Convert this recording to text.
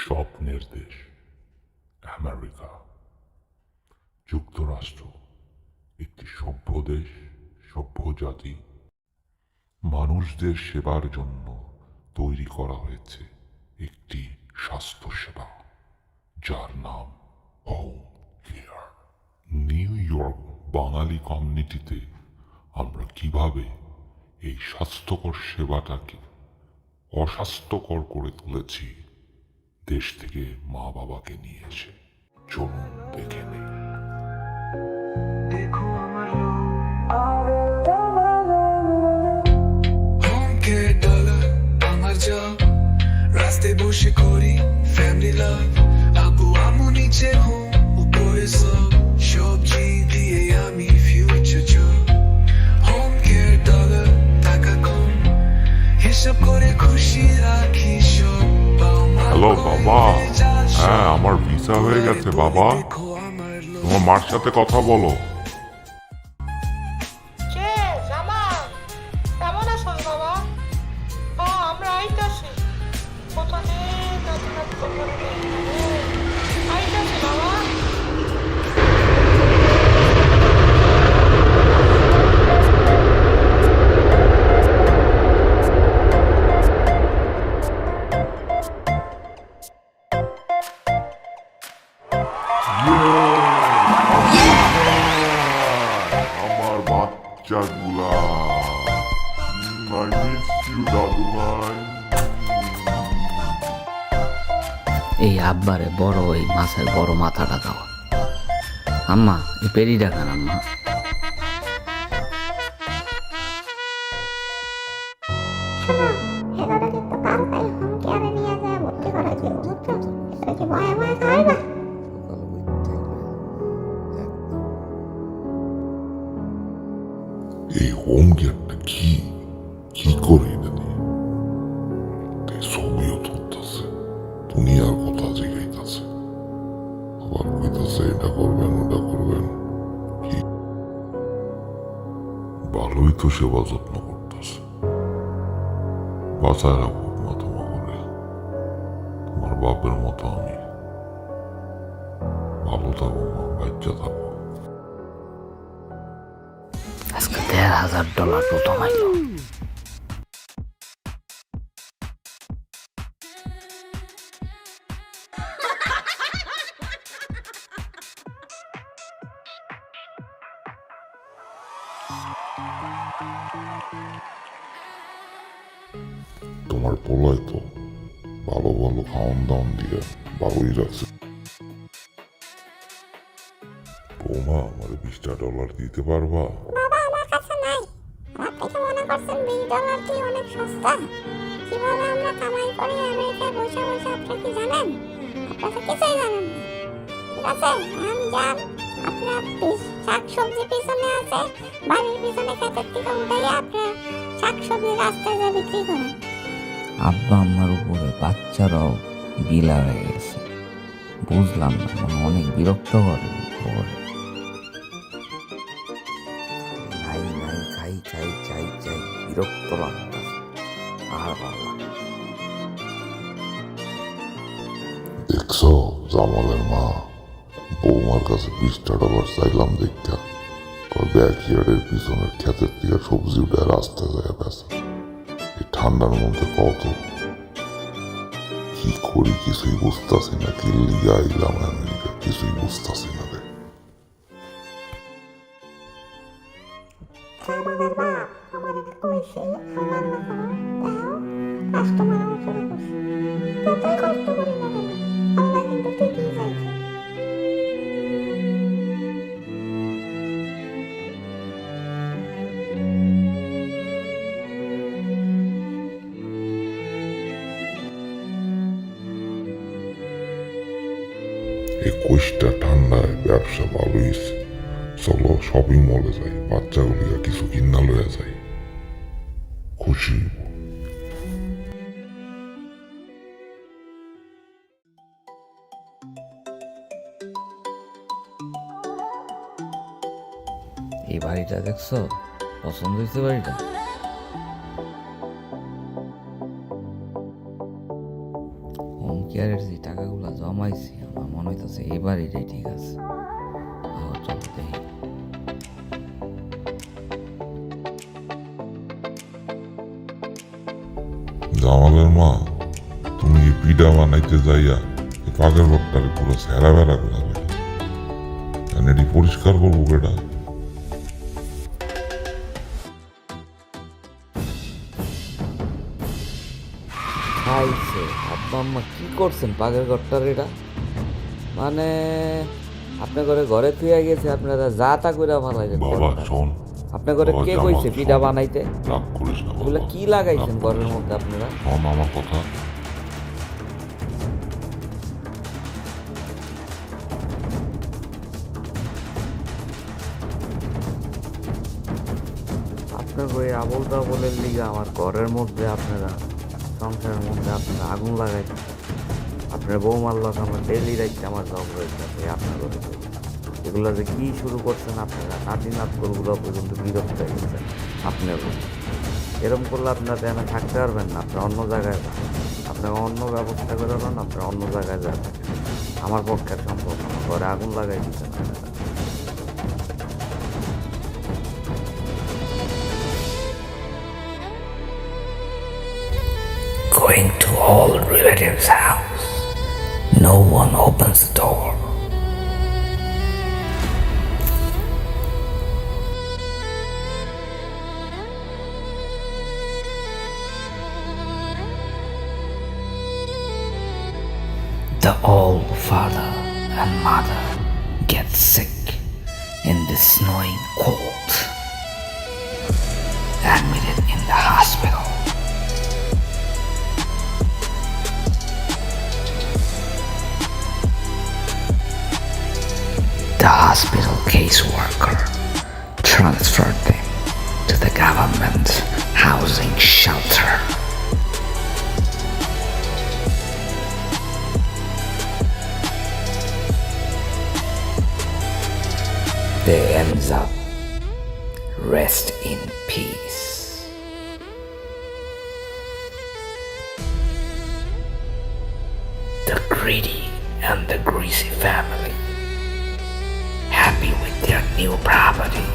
স্বপ্নের দেশ আমেরিকা যুক্তরাষ্ট্র একটি সভ্য দেশ, সভ্য জাতি। মানুষদের সেবার জন্য তৈরি করা হয়েছে একটি স্বাস্থ্যসেবা যার নাম হোম কেয়ার। নিউ ইয়র্ক বাঙালি কমিউনিটিতে আমরা কিভাবে এই স্বাস্থ্যকর সেবাটাকে অস্বাস্থ্যকর করে তুলেছি দেশ থেকে মা বাবাকে নিয়ে এসে। চলুন দেখে নেই। দেখো আমার হোম কেয়ার ডলার আমার জব, রাস্তায় বসে করি ফ্যামিলি লাভ। আব্বু আম্মু নিচে হোম, উপরে সব সবজি দিয়ে আমি future job. Home care dollar টাকা কম, হিসাব করে খুশি রাখি সব। হ্যালো বাবা, হ্যাঁ আমার ভিসা হয়ে গেছে বাবা। তোমার মার সাথে কথা বলো। কেমন আছো বাবা? আমরা আইতাছি। কোথানে আইতাছি বাবা। আমার বাচ্চাগুলা, I miss you দাদুভাই। এই আব্বারে বড় ওই মাছের বড় মাথাটা খাওয়া। আম্মা এই পেরিটা খান আম্মা। এই হোম কেয়ারটা কি কি করে এটা নিয়ে ছবিও তুলতেছে, দুনিয়ার কথা জিগাইতেছে, আবার কইতেছে এটা করবেন ওটা করবেন। কি ভালোই তো সেবা যত্ন করতেছে। বাঁচায় রাখো মা তোমা করে, তোমার বাপের মতো আমি। ভালো থাকো মা, বাচ্চা থাকো। আজকে $1,000 প্রথম আইলো। তোমার পোলায় তো ভালো ভালো খাওয়ান দাওয়ান দিয়ে ভালোই রাখছে। বৌমা আমার $20 দিতে পারবা? বাবা আমার কাছে নাই। আপনি কি মনে করছেন $20 কি অনেক সস্তা? কিভাবে আমরা কামাই করি আমেরিকায় বসে বসে, আপনি কি জানেন? আপনি তো কিছুই জানেন না। ঠিক আছে, যান আপনার শাক সবজি পিছনে আছে, বাড়ির পিছনে ক্ষেতের থেকে উঠাইয়া আপনার শাক সবজি রাস্তায় যা বিক্রি করেন। আব্বা আম্মার উপরে বাচ্চারাও গিলা হয়ে গেছে। বুঝলাম না, মানে অনেক বিরক্ত করে। নাই নাই খাই খাই চাই চাই, বিরক্ত লাগতেছে। আর ভালো লাগে না। দেখছো জামালের মা, বৌমার কাছে $20 চাইলাম দেখা, ব্যাকইয়ার্ডের পিছনের ক্ষেতের থেকে সবজি উঠে রাস্তায় যায় বেচা। এই ঠান্ডার মধ্যে কত কি করি কিছুই বুঝতেছি না। কি লিগা আইলাম আমেরিকা কিছুই বুঝতেছি না রে। আমাদের বাপ আমাদের কইছে রান্না করো, তাও কাস্টমার আমার শুরু করছে। যতই কষ্ট করি না কেন, আল্লাহ কিন্তু ঠিকই চাইছে। এই কোষ্টা ঠান্ডায় ব্যবসা ভালো হয়েছে। চলো শপিং মলে যাই, বাচ্চাগুলিকে কিছু কিনা লয়ে যাই, খুশি হইব। এই বাড়িটা দেখছো? পছন্দ হয়েছে বাড়িটা? হোম কেয়ারের যে টাকাগুলো জমাইছি আমার মনে হইতেছে এবার এটাই ঠিক আছে। চল দেখি। জামালের মা, তুমি কি পিঠা বানাইতে যাইয়া এই পাগের ঘরটারে পুরো সেরা বেড়া করে রাখলে। এটি পরিষ্কার করবো কেটা? খাইছে আব্বা আম্মা কি করছেন পাগের ঘরটার এটা? মানে আপনার ঘরে থুয়ে গেছে, আপনারা যা তা করে বানাইছেন। বাবা শোন, আপনার ঘরে বাবা, কে জামাল, কইছে পিঠা শোন। বানাইতে? রাগ করিস না এগুলো বাবা। কি লাগাইছেন ঘরের মধ্যে আপনারা? শোন আমার কথা। আপনার ওই আবল তাবলের লিগা আমার ঘরের মধ্যে আপনারা, সংসারের মধ্যে আপনারা আগুন লাগাইছেন। আপনার বৌমার লোক আমার ডেলি রাইতে আমার জব রয়েছে আপনার ঘরে। এগুলো যে কি শুরু করছেন আপনারা, নাতি নাতগুলো পর্যন্ত বিরক্ত হয়ে গেছেন আপনার। এরকম করলে আপনারা এখানে থাকতে পারবেন না, আপনার অন্য জায়গায় যান। আপনাকে অন্য ব্যবস্থা করে দেন, আপনার অন্য জায়গায় যান। আমার পক্ষে আর সম্ভব না, ঘরে আগুন লাগাই দিচ্ছেন আপনারা। Going to all relatives' house. No one opens the door. The old father and mother get sick in the snowing cold, admitted in the hospital. The hospital caseworker transferred them to the government housing shelter. They ends up rest in peace. The greedy and the greasy family, happy with their new property,